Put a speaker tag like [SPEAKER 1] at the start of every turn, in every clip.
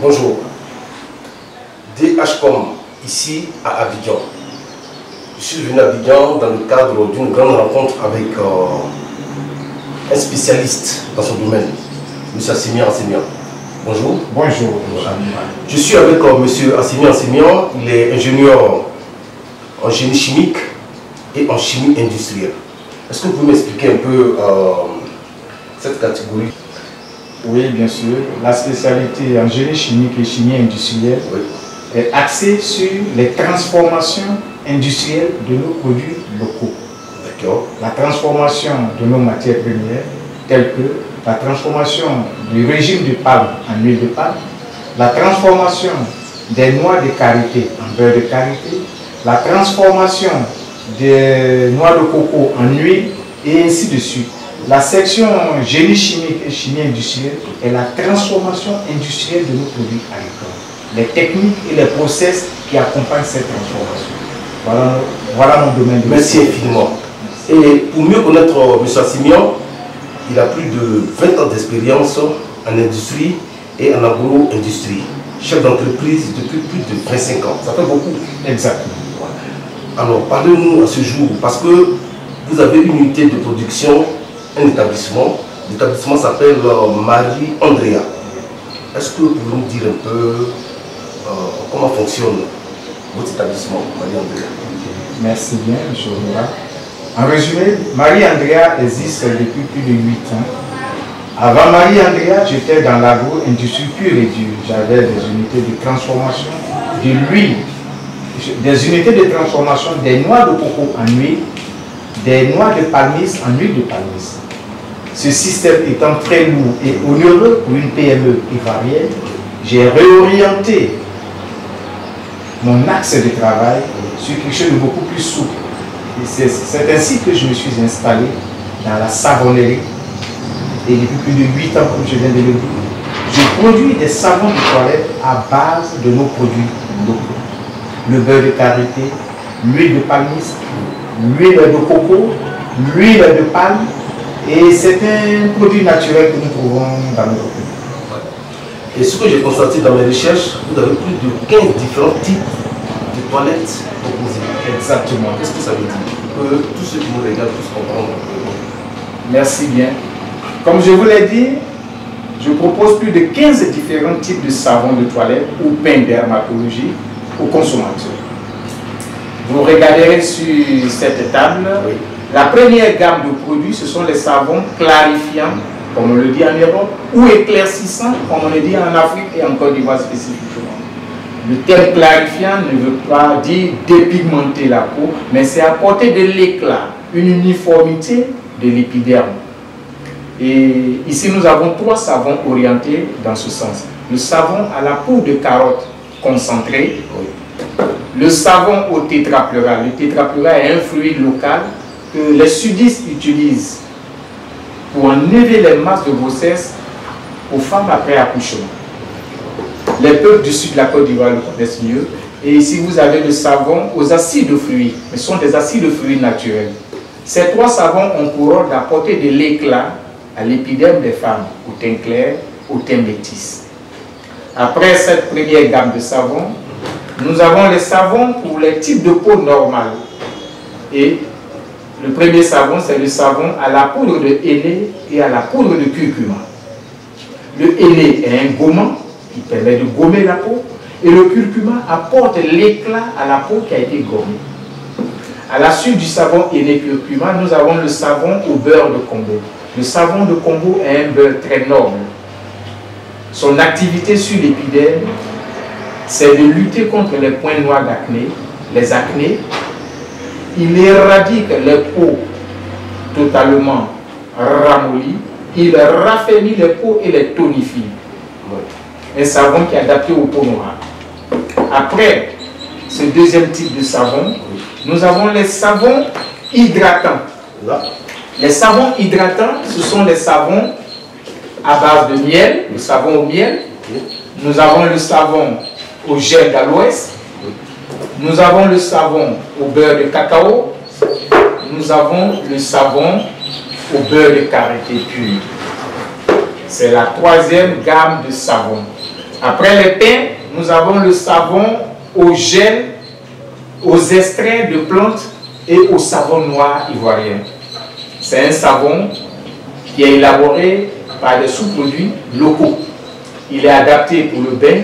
[SPEAKER 1] Bonjour, DHCOM, ici à Abidjan. Je suis venu à Abidjan dans le cadre d'une grande rencontre avec un spécialiste dans son domaine, M. Assimi Enseignant. Bonjour.
[SPEAKER 2] Bonjour.
[SPEAKER 1] Je suis avec M. Assimi Enseignant, il est ingénieur en génie chimique et en chimie industrielle. Est-ce que vous pouvez m'expliquer un peu cette catégorie?
[SPEAKER 2] Oui, bien sûr. La spécialité en génie chimique et chimie industrielle est axée sur les transformations industrielles de nos produits locaux.
[SPEAKER 1] D'accord.
[SPEAKER 2] La transformation de nos matières premières, telles que la transformation du régime de palme en huile de palme, la transformation des noix de karité en beurre de karité, la transformation des noix de coco en huile et ainsi de suite. La section génie chimique et chimie industrielle est la transformation industrielle de nos produits agricoles. Les techniques et les process qui accompagnent cette transformation. Voilà mon domaine de
[SPEAKER 1] Merci infiniment. Et pour mieux connaître M. Assimian, il a plus de 20 ans d'expérience en industrie et en agro-industrie. Chef d'entreprise depuis plus de 25 ans. Ça fait beaucoup.
[SPEAKER 2] Exactement.
[SPEAKER 1] Alors, parlez-nous à ce jour, parce que vous avez une unité de production, un établissement. L'établissement s'appelle Marie Andrea. Est-ce que vous pouvez nous dire un peu comment fonctionne votre établissement, Marie Andrea?
[SPEAKER 2] Merci bien, M. Oura. En résumé, Marie Andrea existe depuis plus de 8 ans. Avant Marie Andrea, j'étais dans l'agro-industrie pure et dure. J'avais des unités de transformation de l'huile, des unités de transformation des noix de coco en huile, des noix de palmiste en huile de palmiste. Ce système étant très lourd et onéreux pour une PME ivoirienne, j'ai réorienté mon axe de travail sur quelque chose de beaucoup plus souple. C'est ainsi que je me suis installé dans la savonnerie. Et depuis plus de 8 ans, comme je viens de le dire, je produis des savons de toilette à base de nos produits locaux. Le beurre de karité, l'huile de palmiste, l'huile de coco, l'huile de palme. Et c'est un produit naturel que nous trouvons dans notre pays.
[SPEAKER 1] Et ce que j'ai constaté dans mes recherches, vous avez plus de 15 différents types de toilettes proposées.
[SPEAKER 2] Exactement.
[SPEAKER 1] Qu'est-ce que ça veut dire? Que tous ceux qui nous regardent puissent comprendre.
[SPEAKER 2] Merci bien. Comme je vous l'ai dit, je propose plus de 15 différents types de savons de toilette ou pain dermatologie aux consommateurs. Vous regarderez sur cette table.
[SPEAKER 1] Oui.
[SPEAKER 2] La première gamme de produits, ce sont les savons clarifiants, comme on le dit en Europe, ou éclaircissants, comme on le dit en Afrique et en Côte d'Ivoire spécifiquement. Le terme clarifiant ne veut pas dire dépigmenter la peau, mais c'est apporter de l'éclat, une uniformité de l'épiderme. Et ici, nous avons 3 savons orientés dans ce sens. Le savon à la poudre de carotte concentrée, le savon au tétrapléura. Le tétrapléura est un fluide local que les sudistes utilisent pour enlever les masses de grossesse aux femmes après accouchement. Les peuples du sud de la Côte d'Ivoire le connaissent mieux. Et ici, vous avez le savon aux acides fluides. Ce sont des acides fluides naturels. Ces 3 savons ont pour rôle d'apporter de l'éclat à l'épiderme des femmes, au teint clair, au teint métis. Après cette première gamme de savons, nous avons les savons pour les types de peau normales. Et le premier savon, c'est le savon à la poudre de henné et à la poudre de curcuma. Le henné est un gommant qui permet de gommer la peau et le curcuma apporte l'éclat à la peau qui a été gommée. À la suite du savon henné curcuma, nous avons le savon au beurre de Congo. Le savon de Congo est un beurre très noble. Son activité sur l'épiderme, c'est de lutter contre les points noirs d'acné, les acnés. Il éradique les peaux totalement ramollies, il raffermit les peaux et les tonifie. Un savon qui est adapté aux peaux noires. Après ce deuxième type de savon, nous avons les savons hydratants. Les savons hydratants, ce sont les savons à base de miel, le savon au miel. Nous avons le savon au gel d'aloès. Nous avons le savon au beurre de cacao. nous avons le savon au beurre de karité pur. C'est la troisième gamme de savon. Après les pains, nous avons le savon au gel, aux extraits de plantes et au savon noir ivoirien. C'est un savon qui est élaboré par des sous-produits locaux. Il est adapté pour le bain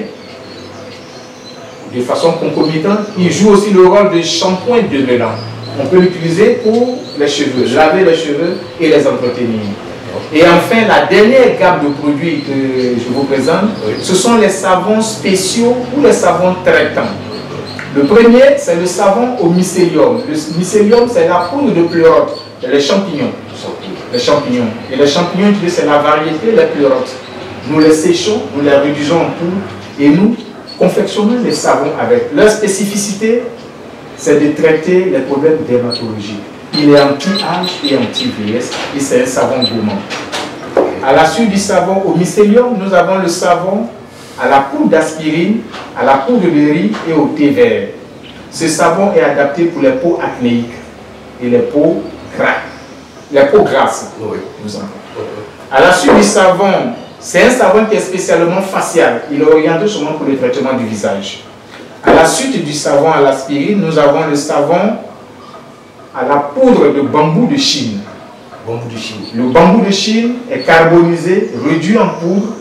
[SPEAKER 2] de façon concomitante. Il joue aussi le rôle de shampoing de mélange. On peut l'utiliser pour les cheveux, laver les cheveux et les entretenir. Et enfin, la dernière gamme de produits que je vous présente, ce sont les savons spéciaux ou les savons traitants. Le premier, c'est le savon au mycélium. Le mycélium, c'est la poudre de pleurote, les champignons. Les champignons. Et les champignons, c'est la variété, les pleurotes. Nous les séchons, nous les réduisons en poudre et nous confectionnons les savons avec. Leur spécificité, c'est de traiter les problèmes dermatologiques. Il est anti-âge et anti-vieillesse et c'est un savon gourmand. À la suite du savon au mycélium, nous avons le savon à la poudre d'aspirine, à la poudre de riz et au thé vert. Ce savon est adapté pour les peaux acnéiques et les peaux grasses. À la suite du savon, c'est un savon qui est spécialement facial. Il est orienté seulement pour le traitement du visage. À la suite du savon à l'aspirine, nous avons le savon à la poudre de bambou de Chine. Le bambou de Chine est carbonisé, réduit en poudre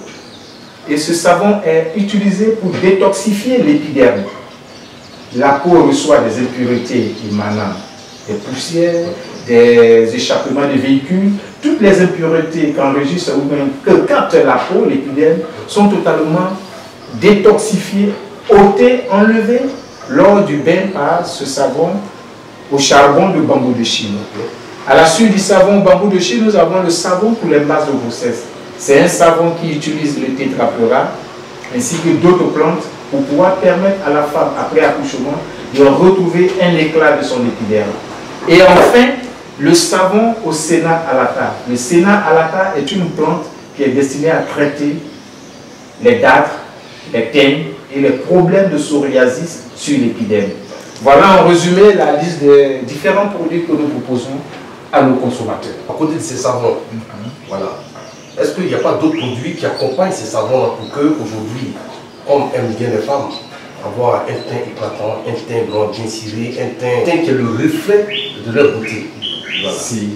[SPEAKER 2] et ce savon est utilisé pour détoxifier l'épiderme. La peau reçoit des impuretés émanant des poussières, des échappements de véhicules. Toutes les impuretés qu'enregistre ou même que capte la peau, l'épiderme, sont totalement détoxifiées, ôtées, enlevées lors du bain par ce savon au charbon de bambou de Chine. À la suite du savon bambou de Chine, nous avons le savon pour les masses de grossesse. C'est un savon qui utilise le tétrapléra ainsi que d'autres plantes pour pouvoir permettre à la femme, après accouchement, de retrouver un éclat de son épiderme. Et enfin, le savon au Senna alata. Le Senna alata est une plante qui est destinée à traiter les dartres, les teignes et les problèmes de psoriasis sur l'épiderme. Voilà en résumé la liste des différents produits que nous proposons à nos consommateurs.
[SPEAKER 1] À côté de ces savons, voilà. Est-ce qu'il n'y a pas d'autres produits qui accompagnent ces savons pour que aujourd'hui, comme aiment bien les femmes, avoir un teint éclatant, un teint blanc bien ciré, un teint qui est le reflet de leur beauté? Voilà.
[SPEAKER 2] Si.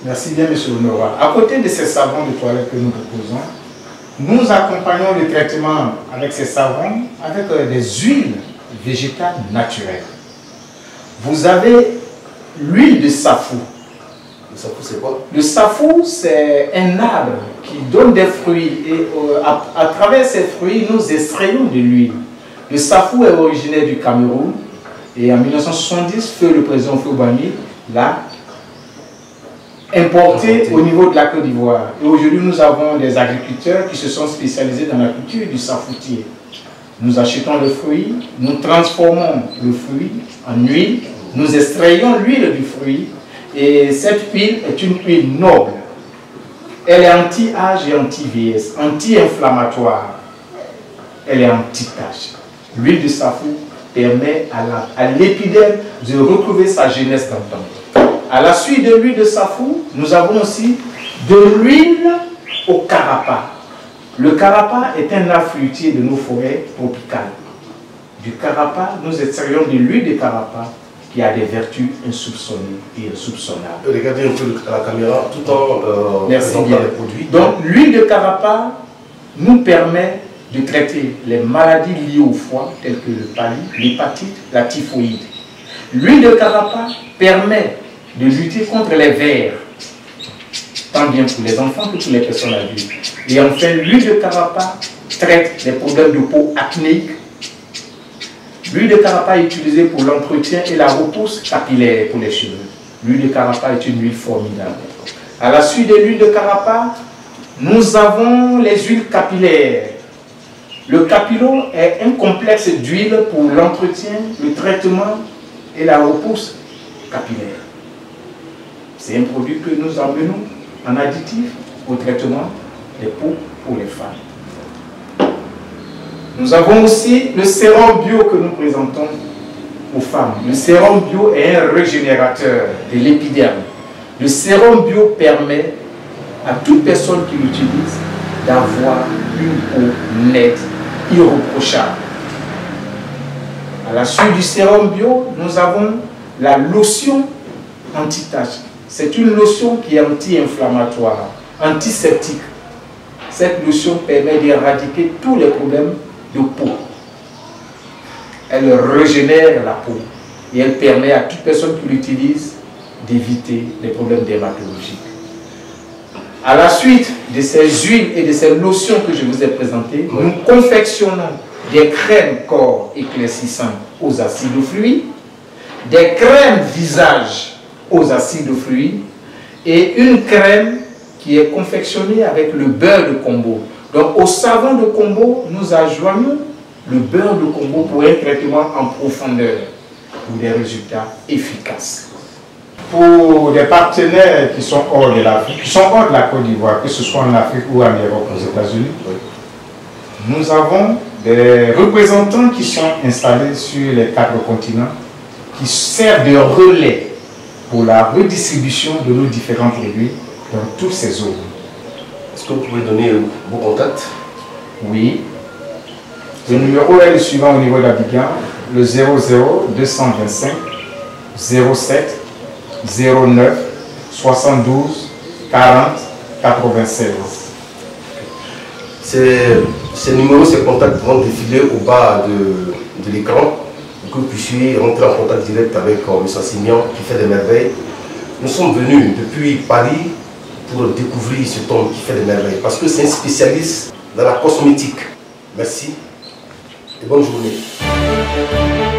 [SPEAKER 2] Merci bien, M. Honora. À côté de ces savons de toilette que nous proposons, nous accompagnons le traitement avec ces savons avec des huiles végétales naturelles. Vous avez l'huile de safou.
[SPEAKER 1] Le safou, c'est quoi? Le
[SPEAKER 2] safou, c'est un arbre qui donne des fruits et à travers ces fruits, nous extrayons de l'huile. Le safou est originaire du Cameroun et en 1970, le président Foubani l'a importé au niveau de la Côte d'Ivoire. Et aujourd'hui, nous avons des agriculteurs qui se sont spécialisés dans la culture du safoutier. Nous achetons le fruit, nous transformons le fruit en huile, nous extrayons l'huile du fruit et cette huile est une huile noble. Elle est anti-âge et anti-vieillesse, anti-inflammatoire. Elle est anti-tache. L'huile de safou permet à l'épiderme de retrouver sa jeunesse d'antan. À la suite de l'huile de safou, nous avons aussi de l'huile au carapa. Le carapa est un arbre fruitier de nos forêts tropicales. Du carapa, nous extrayons de l'huile de carapa qui a des vertus insoupçonnées et insoupçonnables.
[SPEAKER 1] Regardez un peu à la caméra tout en
[SPEAKER 2] présentant les
[SPEAKER 1] produits.
[SPEAKER 2] Donc l'huile de carapa nous permet de traiter les maladies liées au foie telles que le palu, l'hépatite, la typhoïde. L'huile de carapa permet de lutter contre les vers, tant bien pour les enfants que pour les personnes adultes. Et enfin, l'huile de carapa traite les problèmes de peau acnéique. L'huile de carapa est utilisée pour l'entretien et la repousse capillaire pour les cheveux. L'huile de carapa est une huile formidable. À la suite de l'huile de carapa, nous avons les huiles capillaires. Le capillo est un complexe d'huile pour l'entretien, le traitement et la repousse capillaire. C'est un produit que nous emmenons en additif au traitement des peaux pour les femmes. Nous avons aussi le sérum bio que nous présentons aux femmes. Le sérum bio est un régénérateur de l'épiderme. Le sérum bio permet à toute personne qui l'utilise d'avoir une peau nette, irréprochable. À la suite du sérum bio, nous avons la lotion anti-tache. C'est une lotion qui est anti-inflammatoire, antiseptique. Cette lotion permet d'éradiquer tous les problèmes de peau. Elle régénère la peau et elle permet à toute personne qui l'utilise d'éviter les problèmes dermatologiques. À la suite de ces huiles et de ces lotions que je vous ai présentées, nous confectionnons des crèmes corps éclaircissantes aux acides fluides, des crèmes visage aux acides fluides et une crème qui est confectionnée avec le beurre de Combo. Donc au savon de Combo, nous adjoignons le beurre de Combo pour un traitement en profondeur, pour des résultats efficaces. Pour des partenaires qui sont hors de l'Afrique, qui sont hors de la Côte d'Ivoire, que ce soit en Afrique ou en Europe, aux États-Unis, nous avons des représentants qui sont installés sur les 4 continents, qui servent de relais pour la redistribution de nos différents produits dans toutes ces zones.
[SPEAKER 1] Est-ce que vous pouvez donner vos contacts?
[SPEAKER 2] Oui. Le numéro est le suivant au niveau d'Abidjan, le 00 225 07 09 72 40 96.
[SPEAKER 1] Ces numéros, ces contacts vont défiler au bas de l'écran pour que vous puissiez rentrer en contact direct avec M. Simian qui fait des merveilles. Nous sommes venus depuis Paris pour découvrir cet homme qui fait des merveilles parce que c'est un spécialiste dans la cosmétique. Merci et bonne journée.